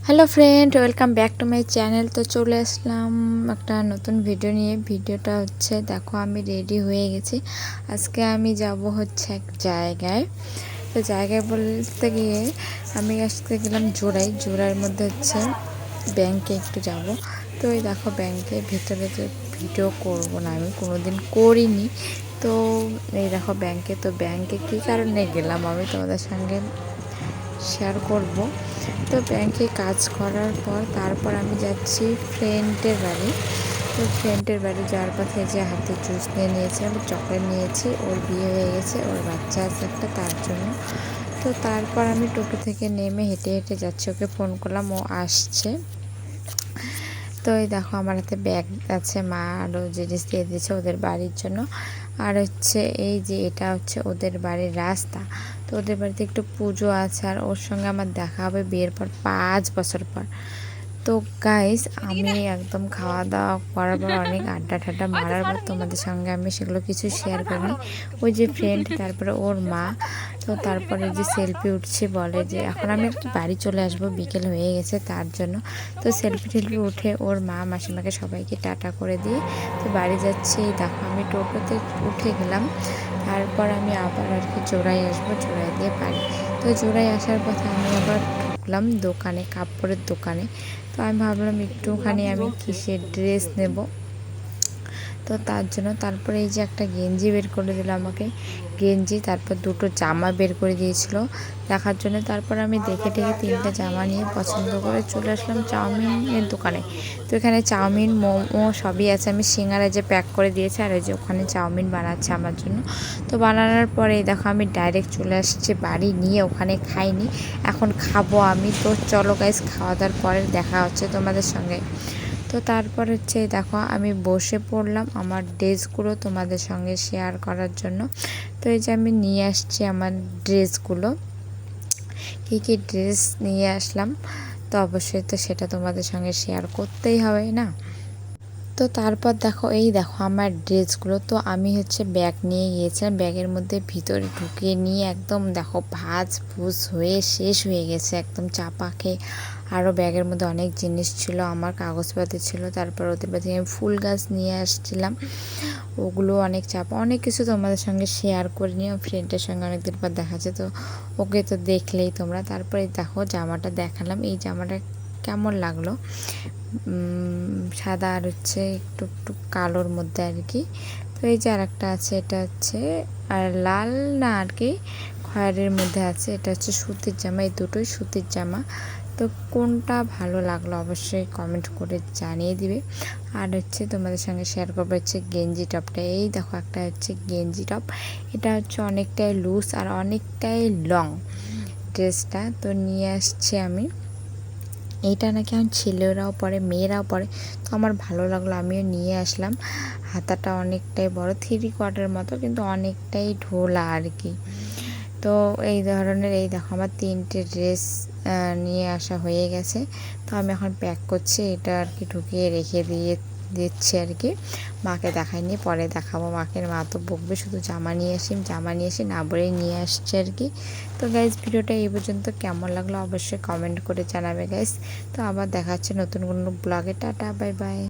Hello friend, welcome back to my channel. তো চলে আসলাম একটা নতুন ভিডিও নিয়ে। ভিডিওটা হচ্ছে, দেখো আমি রেডি হয়ে গেছি। আজকে আমি যাব হচ্ছে এক জায়গায়। তো জায়গায় বলতে গিয়ে আমি আজকে গেলাম জোড়ার মধ্যে হচ্ছে ব্যাংকে একটু যাব। তো এই দেখো ব্যাংকের ভিতরে যে ভিডিও করব না, আমি কোনোদিন করিনি। তো এই দেখো ব্যাংকে কী কারণে গেলাম আমি তোমাদের সঙ্গে শেয়ার করব। তো ব্যাংকে কাজ করার পর তারপর আমি যাচ্ছি ফ্রেন্ডের বাড়ি। তো ফ্রেন্ডের বাড়ি যাওয়ার পথে যে হাতে জুস নিয়ে নিয়েছি, আমি চকলেট নিয়েছি। ওর বিয়ে হয়ে গেছে, ওর বাচ্চা আছে একটা, তার জন্য। তো তারপর আমি টোটো থেকে নেমে হেঁটে হেঁটে যাচ্ছি, ওকে ফোন করলাম, ও আসছে। তো এই দেখো আমার হাতে ব্যাগ আছে, মা আরও জিনিস দিয়ে দিয়েছে ওদের বাড়ির জন্য। আর হচ্ছে এই যে এটা হচ্ছে ওদের বাড়ির রাস্তা। তো ওদের বাড়িতে একটু পুজো আছে, আর ওর সঙ্গে আমার দেখা হবে বিয়ের পর 5 বছর পর। তো গাইস, আমি একদম খাওয়া দাওয়া করার পর অনেক আড্ডা ঠাড্ডা মারার পর তোমাদের সঙ্গে আমি সেগুলো কিছু শেয়ার করিনি। ওই যে ফ্রেন্ড, তারপরে ওর মা, তো তারপরে যে সেলফি উঠছে, বলে যে এখন আমি একটু বাড়ি চলে আসবো, বিকেল হয়ে গেছে তার জন্য। তো সেলফি টেলফি উঠে ওর মা মাসিমাকে সবাইকে টাটা করে দিয়ে তো বাড়ি যাচ্ছি। দেখো আমি টোটোতে উঠে গেলাম। তারপর আমি আবার আর কি জোড়ায় আসবো, জোড়ায় দিয়ে বাড়ি। তো জোড়ায় আসার পথে আমি আবার ঢুকলাম দোকানে, কাপড়ের দোকানে। তো আমি ভাবলাম একটুখানি আমি কিসের ড্রেস নেব। তো তার জন্য তারপরে এই যে একটা গেঞ্জি বের করে দিল আমাকে, গেঞ্জি, তারপর দুটো জামা বের করে দিয়েছিল দেখার জন্য। তারপর আমি দেখে 3টে জামা নিয়ে পছন্দ করে চলে আসলাম চাউমিনের দোকানে। তো এখানে চাউমিন, মোমো সবই আছে। আমি সিঙ্গারা যে প্যাক করে দিয়েছে, আর এই যে ওখানে চাউমিন বানাচ্ছে আমার জন্য। তো বানানোর পরে দেখো আমি ডাইরেক্ট চলে আসছি বাড়ি নিয়ে, ওখানে খাইনি, এখন খাবো আমি। তো চলো গাইস, খাওয়া দাওয়ার পরে দেখা হচ্ছে তোমাদের সঙ্গে। তো তারপর হচ্ছে দেখো আমি বসে পড়লাম আমার ড্রেসগুলো তোমাদের সঙ্গে শেয়ার করার জন্য। তো এই যে আমি নিয়ে আসছি আমার ড্রেসগুলো, কী ড্রেস নিয়ে আসলাম, তো অবশ্যই তো সেটা তোমাদের সঙ্গে শেয়ার করতেই হবে না। তো তারপর দেখো আমার ড্রেসগুলো। তো আমি হচ্ছে ব্যাগ নিয়ে গিয়েছিলাম, ব্যাগের মধ্যে ভিতরে ঢুকিয়ে নিয়ে একদম দেখো ভাজ ভুজ হয়ে শেষ হয়ে গেছে, একদম চাপা খেয়ে। আরও ব্যাগের মধ্যে অনেক জিনিস ছিল, আমার কাগজপাতি ছিল। তারপর ওদের বাড়ি আমি ফুল গাছ নিয়ে আসছিলাম, ওগুলো অনেক চাপা, অনেক কিছু তোমাদের সঙ্গে শেয়ার করে নিও। ফ্রেন্ডের সঙ্গে অনেকদিন পর দেখাচ্ছে, তো ওকে তো দেখলেই তোমরা। তারপরে দেখো জামাটা দেখালাম, এই জামাটা কেমন লাগলো, সাদা আর হচ্ছে একটু একটু কালোর মধ্যে আর কি। তো এই যে আর একটা আছে, এটা হচ্ছে আর লাল না আর কি, খয়েরির মধ্যে আছে। এটা হচ্ছে সুতির জামা, এই দুটোই সুতির জামা। তো কোনটা ভালো লাগলো অবশ্যই কমেন্ট করে জানিয়ে দিবে। আর হচ্ছে তোমাদের সঙ্গে শেয়ার করবো হচ্ছে গেঞ্জি টপটা। এই দেখো একটা হচ্ছে গেঞ্জি টপ, এটা হচ্ছে অনেকটাই লুজ আর অনেকটাই লং ড্রেসটা। তো নিয়ে আসছি আমি, এইটা নাকি এখন ছেলেরাও পরে, মেয়েরাও পরে। তো আমার ভালো লাগলো, আমিও নিয়ে আসলাম। হাতাটা অনেকটাই বড়, 3/4 মতো, কিন্তু অনেকটাই ঢোলা আর কি। তো এই ধরনের, এই দেখো আমার 3টে ড্রেস নিয়ে আসা হয়ে গেছে। তো আমি এখন প্যাক করছি, এটা আর কি ঢুকিয়ে রেখে দিচ্ছি আর কি। মাকে দেখাইনি, পরে দেখাবো মাকে, মা তো বকবে, শুধু জামা নিয়ে আসি না বলেই নিয়ে আসছে আর কি। তো গাইজ, ভিডিওটা এই পর্যন্ত কেমন লাগলো অবশ্যই কমেন্ট করে জানাবে গাইজ। তো আবার দেখা হচ্ছে নতুন কোনো ব্লগে। Tata, bye bye.